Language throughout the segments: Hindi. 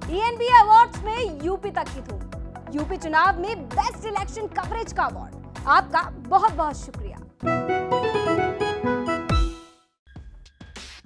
ENB अवार्ड्स में यूपी तक की धूम। यूपी चुनाव में बेस्ट इलेक्शन कवरेज का अवार्ड। आपका बहुत बहुत शुक्रिया।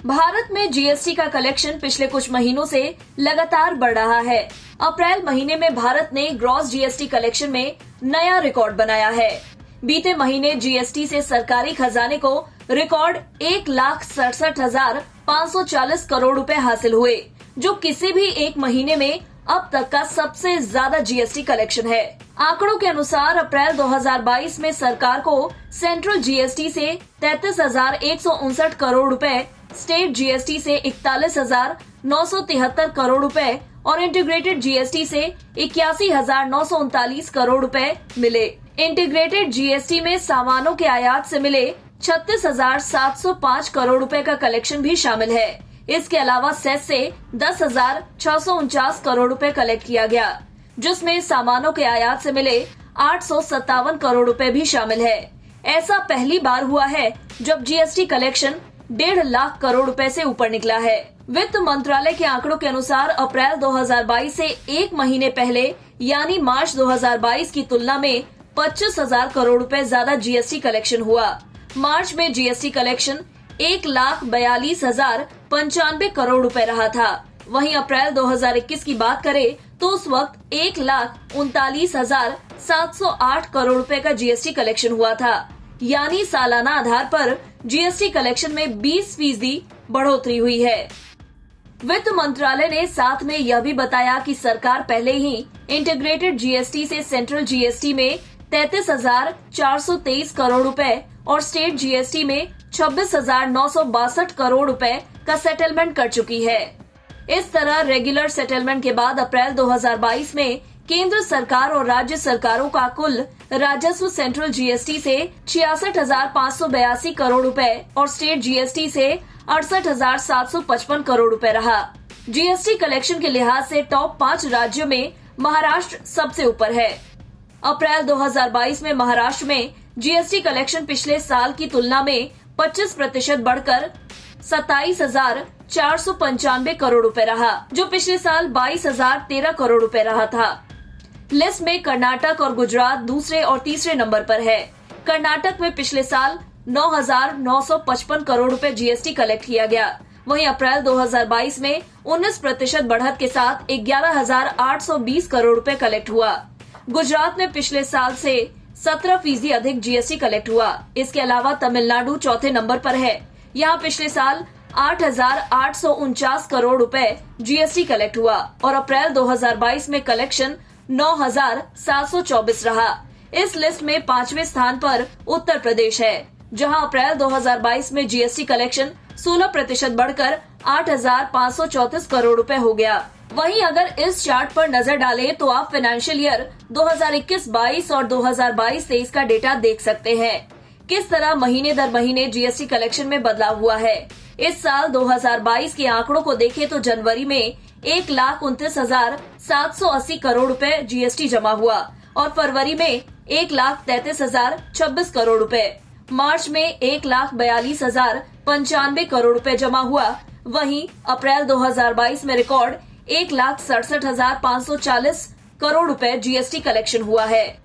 भारत में जीएसटी का कलेक्शन पिछले कुछ महीनों से लगातार बढ़ रहा है। अप्रैल महीने में भारत ने ग्रॉस जीएसटी कलेक्शन में नया रिकॉर्ड बनाया है। बीते महीने जीएसटी से सरकारी खजाने को रिकॉर्ड 1,67,540 करोड़ रुपए हासिल हुए, जो किसी भी एक महीने में अब तक का सबसे ज्यादा जीएसटी कलेक्शन है। आंकड़ों के अनुसार अप्रैल 2022 में सरकार को सेंट्रल जीएसटी से 33,159 करोड़ रुपए, स्टेट जीएसटी से 41,973 करोड़ रुपए और इंटीग्रेटेड जीएसटी से 81,939 करोड़ रुपए मिले। इंटीग्रेटेड जीएसटी में सामानों के आयात से मिले 36,705 करोड़ रुपए का कलेक्शन भी शामिल है। इसके अलावा सेस से 10,649 करोड़ रुपए कलेक्ट किया गया, जिसमें सामानों के आयात से मिले 857 करोड़ रुपए भी शामिल है। ऐसा पहली बार हुआ है जब जीएसटी कलेक्शन 1.5 लाख करोड़ रुपए से ऊपर निकला है। वित्त मंत्रालय के आंकड़ों के अनुसार अप्रैल 2022 से एक महीने पहले यानी मार्च 2022 की तुलना में 25,000 करोड़ रुपए ज्यादा जीएसटी कलेक्शन हुआ। मार्च में जीएसटी कलेक्शन 1,42,095 करोड़ रुपए रहा था। वहीं अप्रैल 2021 की बात करें तो उस वक्त 1,39,708 करोड़ रुपए का जीएसटी कलेक्शन हुआ था। यानी सालाना आधार पर जीएसटी कलेक्शन में 20% बढ़ोतरी हुई है। वित्त मंत्रालय ने साथ में यह भी बताया कि सरकार पहले ही इंटीग्रेटेड जीएसटी से सेंट्रल जीएसटी में 33,423 करोड़ रुपए और स्टेट जीएसटी में 26,962 करोड़ रुपए का सेटलमेंट कर चुकी है। इस तरह रेगुलर सेटलमेंट के बाद अप्रैल 2022 में केंद्र सरकार और राज्य सरकारों का कुल राजस्व सेंट्रल जीएसटी से 66,582 करोड़ रुपए और स्टेट जीएसटी से 68,755 करोड़ रुपए रहा। जीएसटी कलेक्शन के लिहाज से टॉप 5 राज्यों में महाराष्ट्र सबसे ऊपर है। अप्रैल 2022 में महाराष्ट्र में जीएसटी कलेक्शन पिछले साल की तुलना में 25% बढ़कर 27,495 करोड़ रुपए रहा, जो पिछले साल 22,013 करोड़ रुपए रहा था। लिस्ट में कर्नाटक और गुजरात दूसरे और तीसरे नंबर पर है। कर्नाटक में पिछले साल 9,955 करोड़ रुपए जीएसटी कलेक्ट किया गया। वहीं अप्रैल 2022 में 19% बढ़त के साथ 11,820 करोड़ रुपए कलेक्ट हुआ। गुजरात में पिछले साल से 17% अधिक जीएसटी कलेक्ट हुआ। इसके अलावा तमिलनाडु चौथे नंबर पर है। यहाँ पिछले साल 8,849 करोड़ रुपए जीएसटी कलेक्ट हुआ और अप्रैल 2022 में कलेक्शन 9,724 रहा। इस लिस्ट में 5वें स्थान पर उत्तर प्रदेश है, जहां अप्रैल 2022 में जीएसटी कलेक्शन 16% बढ़कर 8,534 करोड़ रुपए हो गया। वहीं अगर इस चार्ट पर नजर डालें तो आप फाइनेंशियल ईयर 2021-22 और 2022-23 का डेटा देख सकते हैं। किस तरह महीने दर महीने जीएसटी कलेक्शन में बदलाव हुआ है। इस साल 2022 के आंकड़ों को देखें तो जनवरी में 1,29,780 करोड़ रुपए जीएसटी जमा हुआ और फरवरी में 1,33,026 करोड़ रुपए, मार्च में 1,42,095 करोड़ रुपए जमा हुआ। वहीं अप्रैल 2022 में रिकॉर्ड 1,67,540 करोड़ रुपए जीएसटी कलेक्शन हुआ है।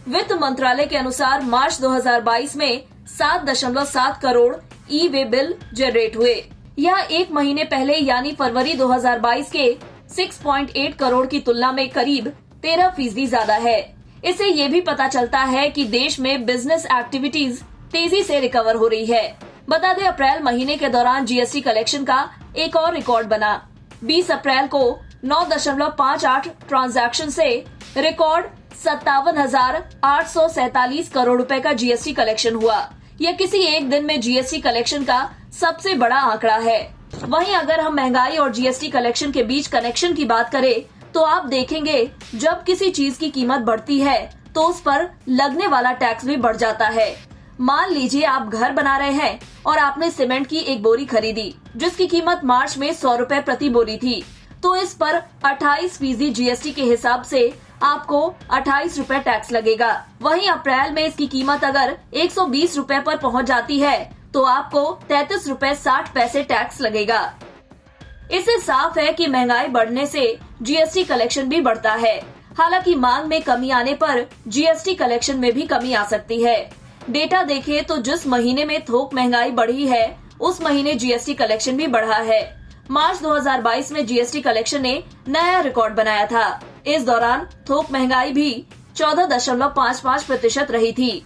वित्त मंत्रालय के अनुसार मार्च 2022 में 7.7 करोड़ ई वे बिल जनरेट हुए। यह एक महीने पहले यानी फरवरी 2022 के 6.8 करोड़ की तुलना में करीब 13% ज्यादा है। इससे ये भी पता चलता है कि देश में बिजनेस एक्टिविटीज तेजी से रिकवर हो रही है। बता दें अप्रैल महीने के दौरान जीएसटी कलेक्शन का एक और रिकॉर्ड बना। 20 अप्रैल को 9.58 ट्रांजैक्शन से रिकॉर्ड 57,847 करोड़ रुपए का जीएसटी कलेक्शन हुआ। यह किसी एक दिन में जीएसटी कलेक्शन का सबसे बड़ा आंकड़ा है। वहीं अगर हम महंगाई और जीएसटी कलेक्शन के बीच कनेक्शन की बात करें तो आप देखेंगे जब किसी चीज की कीमत बढ़ती है तो उस पर लगने वाला टैक्स भी बढ़ जाता है। मान लीजिए आप घर बना रहे हैं और आपने सीमेंट की एक बोरी खरीदी जिसकी कीमत मार्च में 100 रुपए प्रति बोरी थी, तो इस पर 28% जीएसटी के हिसाब से आपको 28 रुपए टैक्स लगेगा। वहीं अप्रैल में इसकी कीमत अगर 120 रुपए पर पहुंच जाती है तो आपको 33 रुपए 60 पैसे टैक्स लगेगा। इससे साफ है कि महंगाई बढ़ने से जीएसटी कलेक्शन भी बढ़ता है। हालांकि मांग में कमी आने पर जीएसटी कलेक्शन में भी कमी आ सकती है। डेटा देखें तो जिस महीने में थोक महंगाई बढ़ी है उस महीने जीएसटी कलेक्शन भी बढ़ा है। मार्च 2022 में जीएसटी कलेक्शन ने नया रिकॉर्ड बनाया था। इस दौरान थोक महंगाई भी 14.55% रही थी।